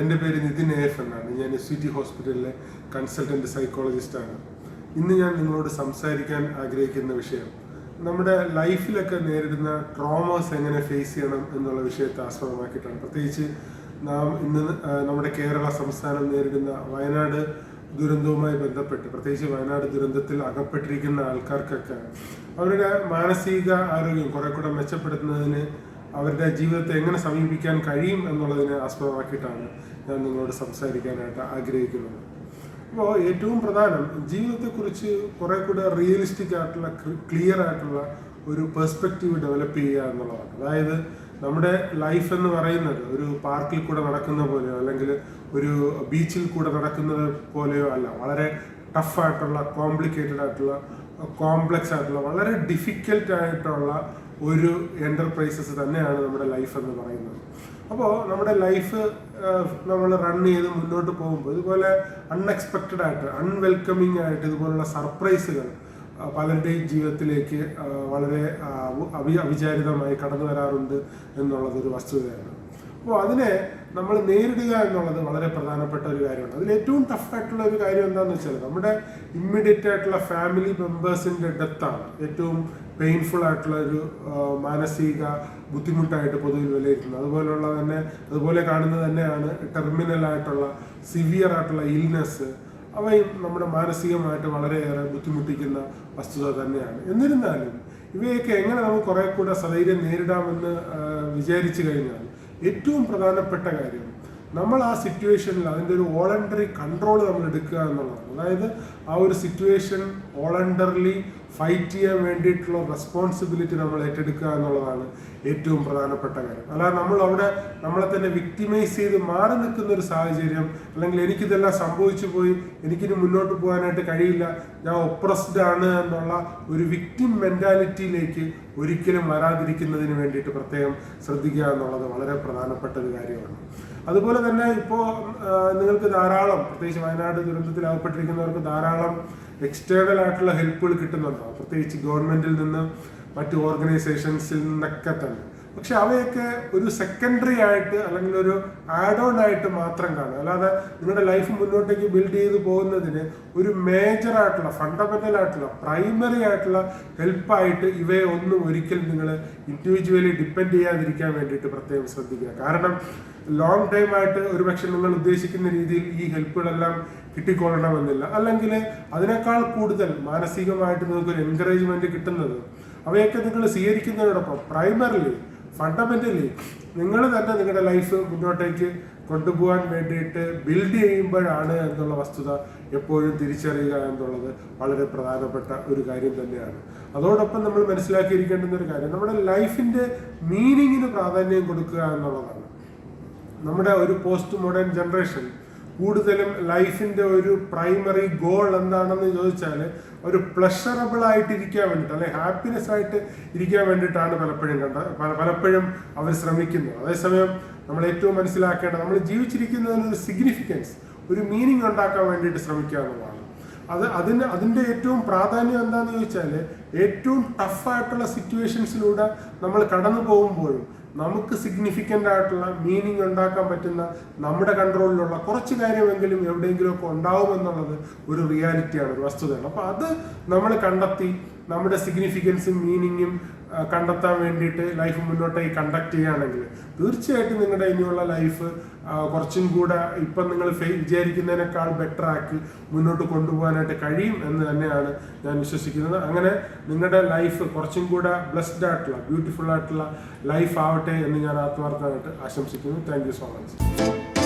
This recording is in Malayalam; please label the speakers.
Speaker 1: എൻ്റെ പേര് നിതിൻ എഫ് എന്നാണ്. ഞാൻ SVT ഹോസ്പിറ്റലിലെ കൺസൾട്ടൻറ്റ് സൈക്കോളജിസ്റ്റാണ്. ഇന്ന് ഞാൻ നിങ്ങളോട് സംസാരിക്കാൻ ആഗ്രഹിക്കുന്ന വിഷയം നമ്മുടെ ലൈഫിലൊക്കെ നേരിടുന്ന ട്രോമാസ് എങ്ങനെ ഫേസ് ചെയ്യണം എന്നുള്ള വിഷയത്തെ ആസ്പദമാക്കിയിട്ടാണ്. പ്രത്യേകിച്ച് നാം ഇന്ന് നമ്മുടെ കേരള സംസ്ഥാനം നേരിടുന്ന വയനാട് ദുരന്തവുമായി ബന്ധപ്പെട്ട്, പ്രത്യേകിച്ച് വയനാട് ദുരന്തത്തിൽ അകപ്പെട്ടിരിക്കുന്ന ആൾക്കാർക്കൊക്കെ അവരുടെ മാനസിക ആരോഗ്യം കുറെ കൂടെ മെച്ചപ്പെടുത്തുന്നതിന് അവരുടെ ജീവിതത്തെ എങ്ങനെ സമീപിക്കാൻ കഴിയും എന്നുള്ളതിനെ ആസ്പദമാക്കിയിട്ടാണ് ഞാൻ നിങ്ങളോട് സംസാരിക്കാനായിട്ട് ആഗ്രഹിക്കുന്നത്. അപ്പോൾ ഏറ്റവും പ്രധാനം ജീവിതത്തെക്കുറിച്ച് കുറെ കൂടെ റിയലിസ്റ്റിക് ആയിട്ടുള്ള, ക്ലിയർ ആയിട്ടുള്ള ഒരു പെർസ്പെക്റ്റീവ് ഡെവലപ്പ് ചെയ്യുക എന്നുള്ളതാണ്. അതായത് നമ്മുടെ ലൈഫ് എന്ന് പറയുന്നത് ഒരു പാർക്കിൽ കൂടെ നടക്കുന്ന പോലെയോ അല്ലെങ്കിൽ ഒരു ബീച്ചിൽ കൂടെ നടക്കുന്നത് പോലെയോ അല്ല. വളരെ ടഫായിട്ടുള്ള, കോംപ്ലിക്കേറ്റഡ് ആയിട്ടുള്ള, കോംപ്ലക്സ് ആയിട്ടുള്ള, വളരെ ഡിഫിക്കൽട്ട് ആയിട്ടുള്ള ഒരു എൻ്റർപ്രൈസസ് തന്നെയാണ് നമ്മുടെ ലൈഫ് എന്ന് പറയുന്നത്. അപ്പോൾ നമ്മുടെ ലൈഫ് നമ്മൾ റൺ ചെയ്ത് മുന്നോട്ട് പോകുമ്പോൾ ഇതുപോലെ അൺഎക്സ്പെക്റ്റഡ് ആയിട്ട്, അൺവെൽക്കമിങ് ആയിട്ട് ഇതുപോലുള്ള സർപ്രൈസുകൾ പലരുടെയും ജീവിതത്തിലേക്ക് വളരെ അവിചാരിതമായി കടന്നു വരാറുണ്ട് എന്നുള്ളതൊരു വസ്തുതയാണ്. അപ്പോൾ അതിനെ നമ്മൾ നേരിടുക എന്നുള്ളത് വളരെ പ്രധാനപ്പെട്ട ഒരു കാര്യമാണ്. അതിൽ ഏറ്റവും ടഫായിട്ടുള്ള ഒരു കാര്യം എന്താണെന്ന് വെച്ചാൽ നമ്മുടെ ഇമ്മീഡിയറ്റ് ആയിട്ടുള്ള ഫാമിലി മെമ്പേഴ്സിൻ്റെ ഡെത്താണ് ഏറ്റവും പെയിൻഫുൾ ആയിട്ടുള്ള ഒരു മാനസിക ബുദ്ധിമുട്ടായിട്ട് പൊതുവിൽ വിലയിരുത്തുന്നത്. അതുപോലെ കാണുന്നത് തന്നെയാണ് ടെർമിനൽ ആയിട്ടുള്ള, സിവിയർ ആയിട്ടുള്ള ഇൽനെസ്. അവയും നമ്മുടെ മാനസികമായിട്ട് വളരെയേറെ ബുദ്ധിമുട്ടിക്കുന്ന വസ്തുത തന്നെയാണ്. എന്നിരുന്നാലും ഇവയൊക്കെ എങ്ങനെ നമുക്ക് കുറെ കൂടെ സധൈര്യം നേരിടാമെന്ന് വിചാരിച്ചു കഴിഞ്ഞാൽ ഏറ്റവും പ്രധാനപ്പെട്ട കാര്യം നമ്മൾ ആ സിറ്റുവേഷനിൽ അതിൻ്റെ ഒരു വോളണ്ടറി കൺട്രോൾ നമ്മൾ എടുക്കുക എന്നുള്ളതാണ്. അതായത് ആ ഒരു സിറ്റുവേഷൻ വോളണ്ടറിലി ഫൈറ്റ് ചെയ്യാൻ വേണ്ടിയിട്ടുള്ള റെസ്പോൺസിബിലിറ്റി നമ്മൾ ഏറ്റെടുക്കുക എന്നുള്ളതാണ് ഏറ്റവും പ്രധാനപ്പെട്ട കാര്യം. അല്ലാതെ നമ്മൾ അവിടെ നമ്മളെ തന്നെ വിക്ടിമൈസ് ചെയ്ത് മാറി നിൽക്കുന്ന ഒരു സാഹചര്യം, അല്ലെങ്കിൽ എനിക്കിതെല്ലാം സംഭവിച്ചു പോയി, എനിക്കിനി മുന്നോട്ട് പോകാനായിട്ട് കഴിയില്ല, ഞാൻ ഒപ്രസ്ഡ് ആണ് എന്നുള്ള ഒരു വിക്ടിം മെന്റാലിറ്റിയിലേക്ക് ഒരിക്കലും വരാതിരിക്കുന്നതിന് വേണ്ടിയിട്ട് പ്രത്യേകം ശ്രദ്ധിക്കുക എന്നുള്ളത് വളരെ പ്രധാനപ്പെട്ട ഒരു കാര്യമാണ്. അതുപോലെ തന്നെ ഇപ്പോൾ നിങ്ങൾക്ക് ധാരാളം, പ്രത്യേകിച്ച് വയനാട് ദുരന്തത്തിൽ അകപ്പെട്ടിരിക്കുന്നവർക്ക് ധാരാളം എക്സ്റ്റേണൽ ആയിട്ടുള്ള ഹെൽപ്പുകൾ കിട്ടുന്നുണ്ടാവും, പ്രത്യേകിച്ച് ഗവൺമെന്റിൽ നിന്ന്, മറ്റു ഓർഗനൈസേഷൻസിൽ നിന്നൊക്കെ തന്നെ. പക്ഷെ അവയൊക്കെ ഒരു സെക്കൻഡറി ആയിട്ട് അല്ലെങ്കിൽ ഒരു ആഡ് ഓൺ ആയിട്ട് മാത്രം കാണുക. അല്ലാതെ നിങ്ങളുടെ ലൈഫ് മുന്നോട്ടേക്ക് ബിൽഡ് ചെയ്ത് പോകുന്നതിന് ഒരു മേജർ ആയിട്ടുള്ള, ഫണ്ടമെന്റൽ ആയിട്ടുള്ള, പ്രൈമറി ആയിട്ടുള്ള ഹെൽപ്പായിട്ട് ഇവയെ ഒന്നും ഒരിക്കലും നിങ്ങൾ ഇൻഡിവിജ്വലി ഡിപ്പെൻഡ് ചെയ്യാതിരിക്കാൻ വേണ്ടിയിട്ട് പ്രത്യേകം ശ്രദ്ധിക്കുക. കാരണം ലോങ് ടൈം ആയിട്ട് ഒരുപക്ഷെ നിങ്ങൾ ഉദ്ദേശിക്കുന്ന രീതിയിൽ ഈ ഹെൽപ്പുകളെല്ലാം കിട്ടിക്കൊള്ളണമെന്നില്ല. അല്ലെങ്കിൽ അതിനേക്കാൾ കൂടുതൽ മാനസികമായിട്ട് നിങ്ങൾക്കൊരു എൻകറേജ്മെന്റ് കിട്ടുന്നത് അവയൊക്കെ നിങ്ങൾ സ്വീകരിക്കുന്നതിനോടൊപ്പം പ്രൈമറിലി, ഫണ്ടമെന്റലി നിങ്ങൾ തന്നെ നിങ്ങളുടെ ലൈഫ് മുന്നോട്ടേക്ക് കൊണ്ടുപോകാൻ വേണ്ടിയിട്ട് ബിൽഡ് ചെയ്യുമ്പോഴാണ് എന്നുള്ള വസ്തുത എപ്പോഴും തിരിച്ചറിയുക എന്നുള്ളത് വളരെ പ്രധാനപ്പെട്ട ഒരു കാര്യം തന്നെയാണ്. അതോടൊപ്പം നമ്മൾ മനസ്സിലാക്കിയിരിക്കേണ്ടുന്ന ഒരു കാര്യം നമ്മുടെ ലൈഫിന്റെ മീനിങ്ങിന് പ്രാധാന്യം കൊടുക്കുക എന്നുള്ളതാണ്. നമ്മുടെ ഒരു പോസ്റ്റ് മോഡേൺ ജനറേഷൻ കൂടുതലും ലൈഫിന്റെ ഒരു പ്രൈമറി ഗോൾ എന്താണെന്ന് ചോദിച്ചാൽ ഒരു പ്ലഷറബിൾ ആയിട്ട് ഇരിക്കാൻ വേണ്ടിയിട്ട്, അല്ലെങ്കിൽ ഹാപ്പിനെസ് ആയിട്ട് ഇരിക്കാൻ വേണ്ടിയിട്ടാണ് പലപ്പോഴും അവർ ശ്രമിക്കുന്നത്. അതേസമയം നമ്മൾ ഏറ്റവും മനസ്സിലാക്കേണ്ടത് നമ്മൾ ജീവിച്ചിരിക്കുന്നതിന് ഒരു സിഗ്നിഫിക്കൻസ്, ഒരു മീനിങ് ഉണ്ടാക്കാൻ വേണ്ടിയിട്ട് ശ്രമിക്കുക എന്നുള്ളതാണ്. അതിൻ്റെ ഏറ്റവും പ്രാധാന്യം എന്താണെന്ന് ചോദിച്ചാൽ ഏറ്റവും ടഫായിട്ടുള്ള സിറ്റുവേഷൻസിലൂടെ നമ്മൾ കടന്നു പോകുമ്പോഴും നമുക്ക് സിഗ്നിഫിക്കൻ്റ് ആയിട്ടുള്ള മീനിങ് ഉണ്ടാക്കാൻ പറ്റുന്ന, നമ്മുടെ കൺട്രോളിലുള്ള കുറച്ച് കാര്യമെങ്കിലും എവിടെയെങ്കിലുമൊക്കെ ഉണ്ടാവുമെന്നുള്ളത് ഒരു റിയാലിറ്റിയാണ്, ഒരു വസ്തുതയാണ്. അപ്പോൾ അത് നമ്മൾ കണ്ടെത്തി നമ്മുടെ സിഗ്നിഫിക്കൻസും മീനിങ്ങും കണ്ടെത്താൻ വേണ്ടിയിട്ട് ലൈഫ് മുന്നോട്ടേക്ക് കണ്ടക്ട് ചെയ്യുകയാണെങ്കിൽ തീർച്ചയായിട്ടും നിങ്ങളുടെ ഇനിയുള്ള ലൈഫ് കുറച്ചും കൂടെ ഇപ്പം നിങ്ങൾ വിചാരിക്കുന്നതിനേക്കാൾ ബെറ്റർ ആക്കി മുന്നോട്ട് കൊണ്ടുപോകാനായിട്ട് കഴിയും എന്ന് തന്നെയാണ് ഞാൻ വിശ്വസിക്കുന്നത്. അങ്ങനെ നിങ്ങളുടെ ലൈഫ് കുറച്ചും കൂടെ ബ്ലെസ്ഡ് ആയിട്ടുള്ള, ബ്യൂട്ടിഫുൾ ആയിട്ടുള്ള ലൈഫ് ആവട്ടെ എന്ന് ഞാൻ ആത്മാർത്ഥമായിട്ട് ആശംസിക്കുന്നു. Thank you so much.